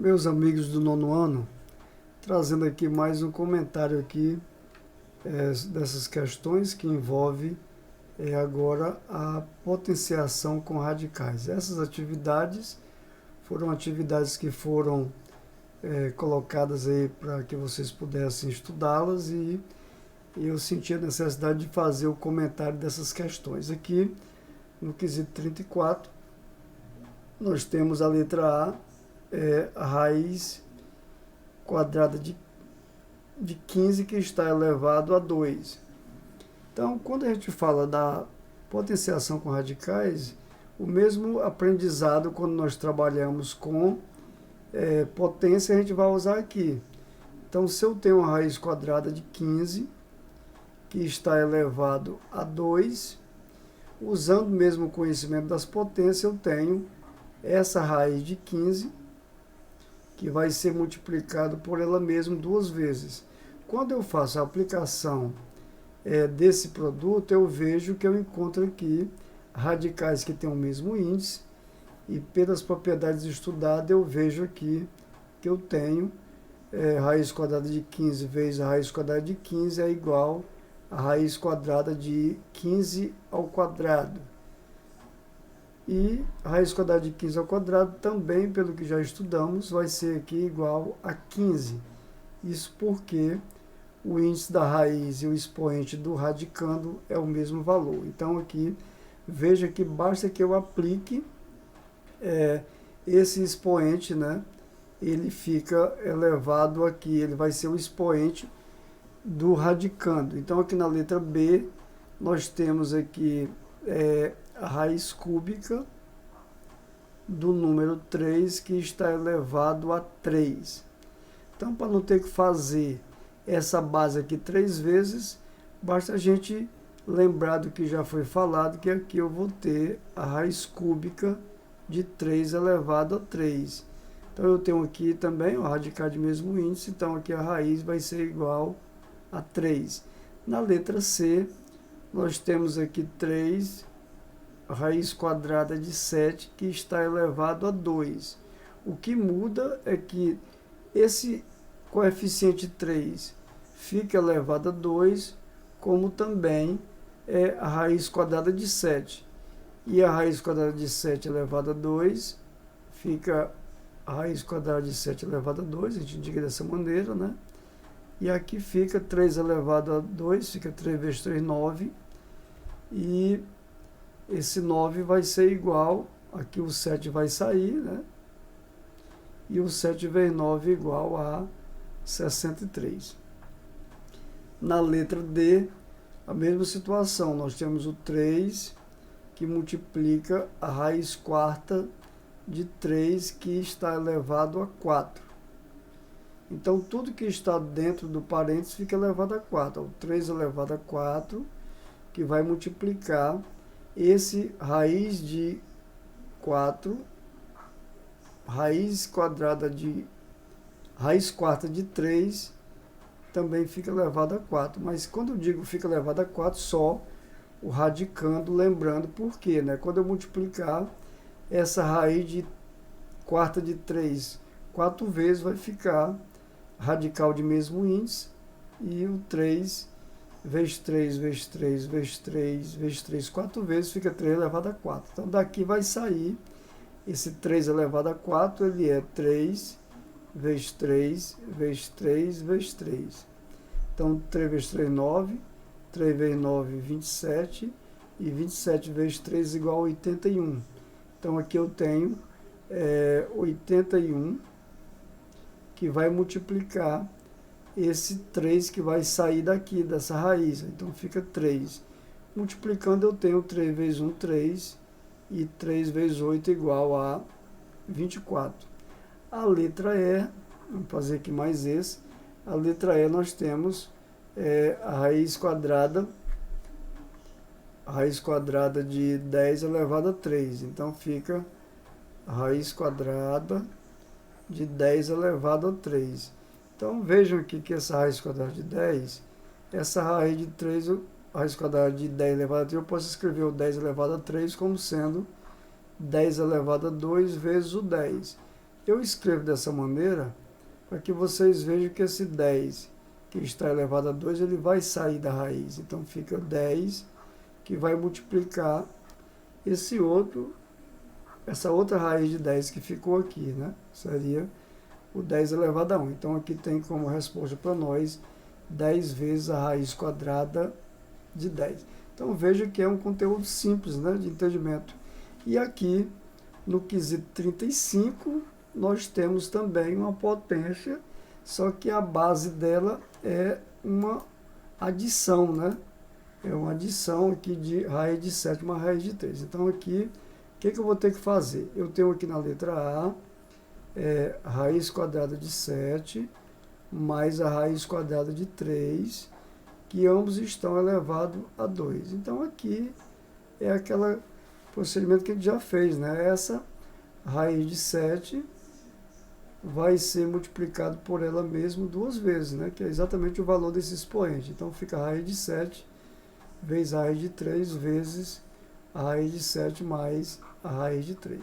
Meus amigos do nono ano, trazendo aqui mais um comentário aqui dessas questões que envolve agora a potenciação com radicais. Essas atividades foram atividades que foram colocadas aí para que vocês pudessem estudá-las e eu senti a necessidade de fazer o comentário dessas questões. Aqui, no quesito 34, nós temos a letra A, a raiz quadrada de 15 que está elevado a 2. Então, quando a gente fala da potenciação com radicais, o mesmo aprendizado quando nós trabalhamos com potência, a gente vai usar aqui. Então, se eu tenho uma raiz quadrada de 15, que está elevado a 2, usando o mesmo conhecimento das potências, eu tenho essa raiz de 15, que vai ser multiplicado por ela mesma 2 vezes. Quando eu faço a aplicação desse produto, eu vejo que eu encontro aqui radicais que têm o mesmo índice, e pelas propriedades estudadas eu vejo aqui que eu tenho raiz quadrada de 15 vezes a raiz quadrada de 15 é igual a raiz quadrada de 15 ao quadrado. E a raiz quadrada de 15 ao quadrado também, pelo que já estudamos, vai ser aqui igual a 15. Isso porque o índice da raiz e o expoente do radicando é o mesmo valor. Então aqui, veja que basta que eu aplique esse expoente, né? Ele fica elevado aqui, ele vai ser o expoente do radicando. Então aqui na letra B, nós temos aqui a raiz cúbica do número 3 que está elevado a 3. Então, para não ter que fazer essa base aqui 3 vezes, basta a gente lembrar do que já foi falado, que aqui eu vou ter a raiz cúbica de 3 elevado a 3. Então, eu tenho aqui também o radical de mesmo índice, então aqui a raiz vai ser igual a 3. Na letra C, nós temos aqui 3 raiz quadrada de 7 que está elevado a 2. O que muda é que esse coeficiente 3 fica elevado a 2, como também a raiz quadrada de 7. E a raiz quadrada de 7 elevado a 2 fica a raiz quadrada de 7 elevado a 2, a gente indica dessa maneira, né? E aqui fica 3 elevado a 2, fica 3 vezes 3, 9. E esse 9 vai ser igual, aqui o 7 vai sair, né? E o 7 vezes 9 igual a 63. Na letra D, a mesma situação, nós temos o 3 que multiplica a raiz quarta de 3 que está elevado a 4. Então, tudo que está dentro do parênteses fica elevado a 4. O 3 elevado a 4, que vai multiplicar esse raiz de 4, raiz quarta de 3, também fica elevado a 4. Mas quando eu digo fica elevado a 4, só o radicando, lembrando por quê, né? Quando eu multiplicar essa raiz de quarta de 3 4 vezes, vai ficar radical de mesmo índice, e o 3 vezes 3, vezes 3, vezes 3, vezes 3, 4 vezes, fica 3 elevado a 4. Então, daqui vai sair esse 3 elevado a 4, ele é 3 vezes 3, vezes 3, vezes 3. Então, 3 vezes 3, 9, 3 vezes 9, 27, e 27 vezes 3 igual a 81. Então, aqui eu tenho 81, que vai multiplicar esse 3 que vai sair daqui, dessa raiz. Então, fica 3. Multiplicando, eu tenho 3 vezes 1, 3, e 3 vezes 8 igual a 24. A letra E, vamos fazer aqui mais esse. A letra E, nós temos a raiz quadrada de 10 elevado a 3. Então, fica a raiz quadrada de 10 elevado a 3. Então, vejam aqui que essa raiz quadrada de 10, essa raiz de 3, a raiz quadrada de 10 elevado a 3, eu posso escrever o 10 elevado a 3 como sendo 10 elevado a 2 vezes o 10. Eu escrevo dessa maneira para que vocês vejam que esse 10 que está elevado a 2, ele vai sair da raiz. Então fica 10 que vai multiplicar essa outra raiz de 10 que ficou aqui, né? Seria o 10 elevado a 1. Então aqui tem como resposta para nós 10 vezes a raiz quadrada de 10. Então veja que é um conteúdo simples, né, de entendimento. E aqui no quesito 35 nós temos também uma potência, só que a base dela é uma adição, né? É uma adição aqui de raiz de 7 uma raiz de 3. Então aqui, o que eu vou ter que fazer? Eu tenho aqui na letra A, raiz quadrada de 7 mais a raiz quadrada de 3, que ambos estão elevados a 2. Então aqui é aquele procedimento que a gente já fez, né? Essa raiz de 7 vai ser multiplicado por ela mesma 2 vezes, né? Que é exatamente o valor desse expoente. Então fica a raiz de 7 vezes a raiz de 3 vezes a raiz de 7 mais a raiz de 3.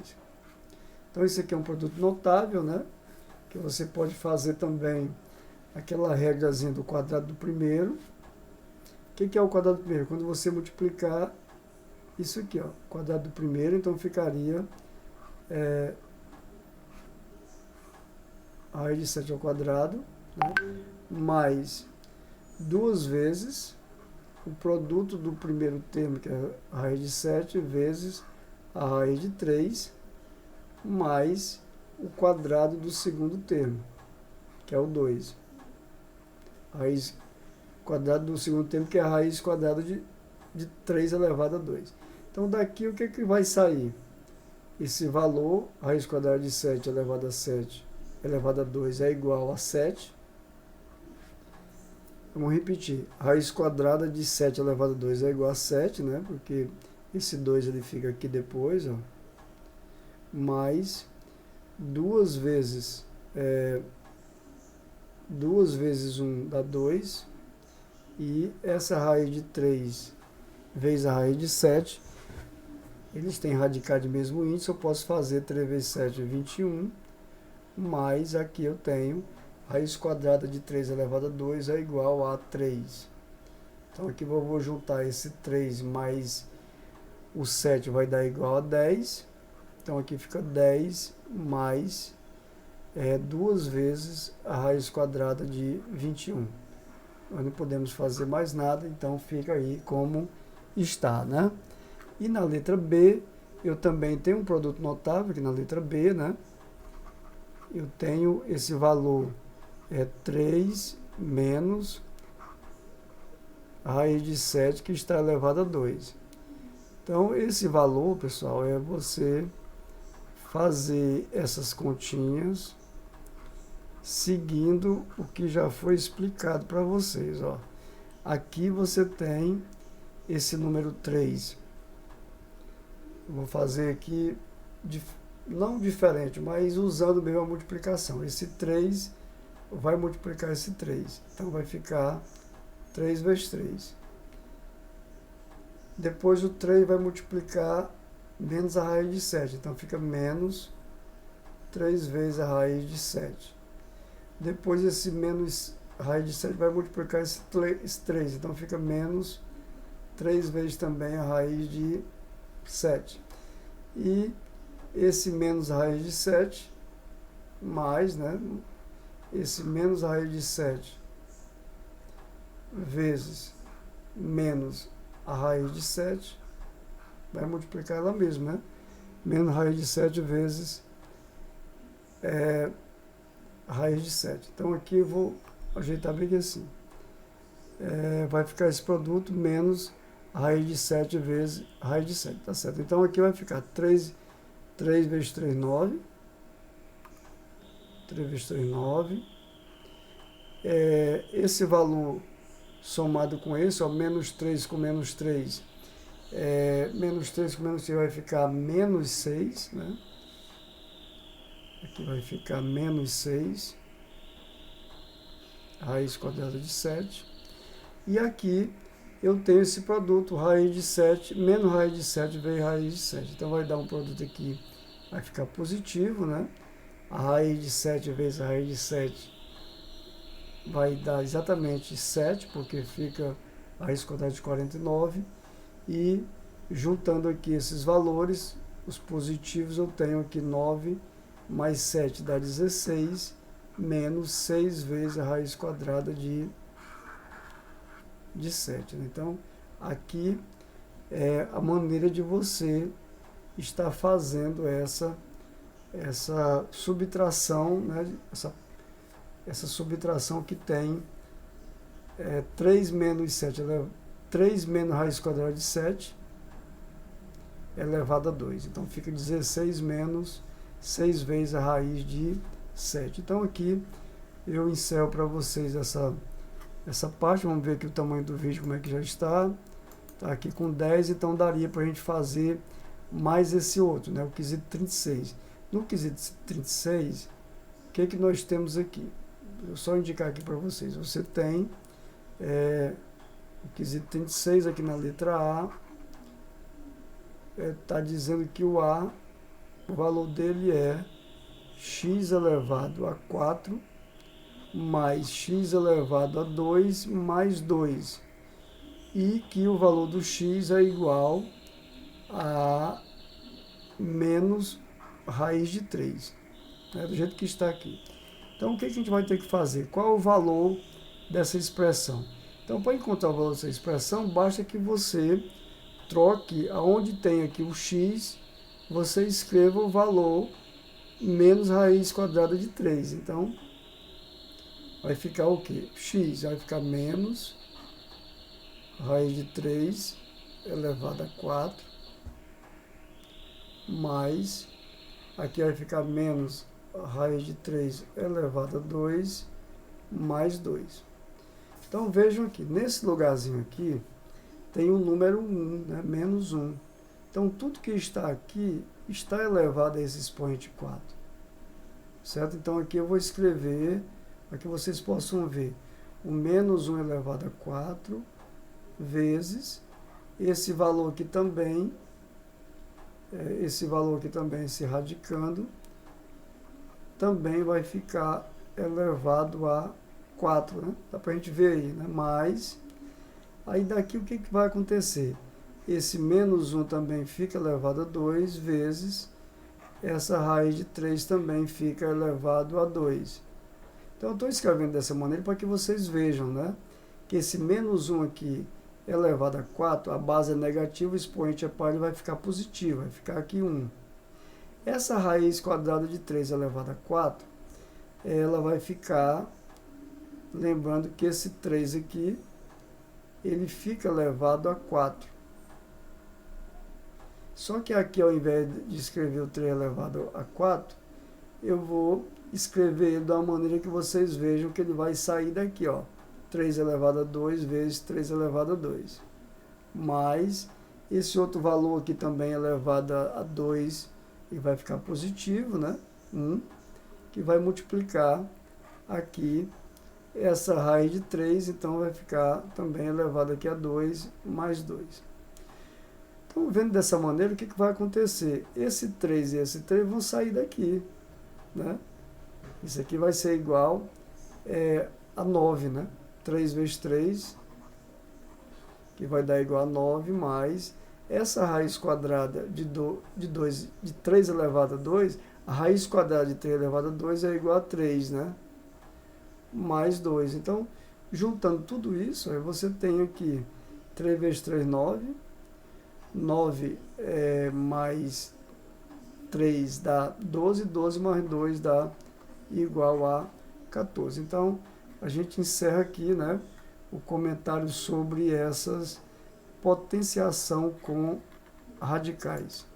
Então isso aqui é um produto notável, né? Que você pode fazer também aquela regrazinha do quadrado do primeiro. O que é o quadrado do primeiro? Quando você multiplicar isso aqui, ó, quadrado do primeiro, então ficaria a raiz de 7 ao quadrado, né, mais 2 vezes o produto do primeiro termo, que é a raiz de 7, vezes a raiz de 3, mais o quadrado do segundo termo, que é o 2. Raiz quadrada do segundo termo, que é a raiz quadrada de 3 elevado a 2. Então daqui o que vai sair? Esse valor, raiz quadrada de 7 elevado a 7 elevado a 2 é igual a 7. Vamos repetir. Raiz quadrada de 7 elevado a 2 é igual a 7, né? Porque esse 2 ele fica aqui depois, ó. Mais 2 vezes 1 dá 2. E essa raiz de 3 vezes a raiz de 7, eles têm radicais de mesmo índice, eu posso fazer 3 vezes 7 é 21, mais aqui eu tenho raiz quadrada de 3 elevado a 2 é igual a 3. Então aqui eu vou juntar esse 3 mais o 7 vai dar igual a 10. Então aqui fica 10 mais 2 vezes a raiz quadrada de 21. Nós não podemos fazer mais nada, então fica aí como está, né? E na letra B, eu também tenho um produto notável, aqui na letra B, né? Eu tenho esse valor, 3 menos a raiz de 7, que está elevado a 2. Então, esse valor, pessoal, é você fazer essas continhas seguindo o que já foi explicado para vocês, ó. Aqui você tem esse número 3. Vou fazer aqui, não diferente, mas usando mesmo a multiplicação. Esse 3 vai multiplicar esse 3. Então vai ficar 3 vezes 3. Depois o 3 vai multiplicar menos a raiz de 7. Então fica menos 3 vezes a raiz de 7. Depois esse menos raiz de 7 vai multiplicar esse 3. Então fica menos 3 vezes também a raiz de 7. E esse menos a raiz de 7, mais, né? Esse menos a raiz de 7 vezes menos a raiz de 7, vai multiplicar ela mesma, né? Menos a raiz de 7 vezes a raiz de 7. Então aqui eu vou ajeitar bem assim. Vai ficar esse produto menos a raiz de 7 vezes a raiz de 7, tá certo? Então aqui vai ficar 3 vezes 3, 9. 3 vezes 3, 9. Esse valor somado com esse, ó, menos 3 com menos 3, menos 3 com menos 3 vai ficar menos 6, né? Aqui vai ficar menos 6, raiz quadrada de 7. E aqui eu tenho esse produto, raiz de 7, menos raiz de 7 vezes raiz de 7. Então vai dar um produto aqui, vai ficar positivo, né? A raiz de 7 vezes a raiz de 7 vai dar exatamente 7, porque fica a raiz quadrada de 49. E juntando aqui esses valores, os positivos, eu tenho aqui 9 mais 7 dá 16, menos 6 vezes a raiz quadrada de 7. Então, aqui é a maneira de você estar fazendo essa subtração, né? Essa subtração que tem 3 menos 7, 3 menos raiz quadrada de 7 elevado a 2. Então, fica 16 menos 6 vezes a raiz de 7. Então, aqui eu encerro para vocês essa parte. Vamos ver aqui o tamanho do vídeo, como é que já está. Está aqui com 10, então daria para a gente fazer mais esse outro, né? O quesito 36. No quesito 36, o que nós temos aqui? Eu só indicar aqui para vocês. Você tem o quesito 36 aqui na letra A. Está dizendo que o A, o valor dele é x elevado a 4 mais x elevado a 2 mais 2. E que o valor do x é igual a menos raiz de 3. Do jeito que está aqui. Então, o que a gente vai ter que fazer? Qual é o valor dessa expressão? Então, para encontrar o valor dessa expressão, basta que você troque, aonde tem aqui o x, você escreva o valor menos raiz quadrada de 3. Então, vai ficar o quê? X vai ficar menos raiz de 3 elevado a 4, mais, aqui vai ficar menos raiz de 3 elevado a 2, mais 2. Então, vejam aqui, nesse lugarzinho aqui, tem o número 1, né? Menos 1. Então, tudo que está aqui está elevado a esse expoente 4. Certo? Então, aqui eu vou escrever, para que vocês possam ver, o menos 1 elevado a 4, vezes esse valor aqui também, se radicando, também vai ficar elevado a 4, né? Dá para a gente ver aí, né? Mais, aí daqui o que vai acontecer? Esse menos 1 também fica elevado a 2, vezes essa raiz de 3 também fica elevado a 2. Então, eu estou escrevendo dessa maneira para que vocês vejam, né? Que esse menos 1 aqui elevado a 4, a base é negativa, o expoente é par, ele vai ficar positivo, vai ficar aqui 1. Essa raiz quadrada de 3 elevado a 4, ela vai ficar, lembrando que esse 3 aqui, ele fica elevado a 4. Só que aqui, ao invés de escrever o 3 elevado a 4, eu vou escrever ele de uma maneira que vocês vejam que ele vai sair daqui, ó. 3 elevado a 2 vezes 3 elevado a 2. Mais esse outro valor aqui também elevado a 2, e vai ficar positivo, né? 1, que vai multiplicar aqui essa raiz de 3, então vai ficar também elevado aqui a 2, mais 2. Então, vendo dessa maneira, o que vai acontecer? Esse 3 e esse 3 vão sair daqui, né? Isso aqui vai ser igual a 9, né? 3 vezes 3, que vai dar igual a 9, mais essa raiz quadrada de 3 elevado a 2, a raiz quadrada de 3 elevado a 2 é igual a 3, né? Mais 2. Então, juntando tudo isso, aí você tem aqui 3 vezes 3, 9. 9 mais 3 dá 12, 12 mais 2 dá igual a 14. Então, a gente encerra aqui, né, o comentário sobre essas potenciação com radicais.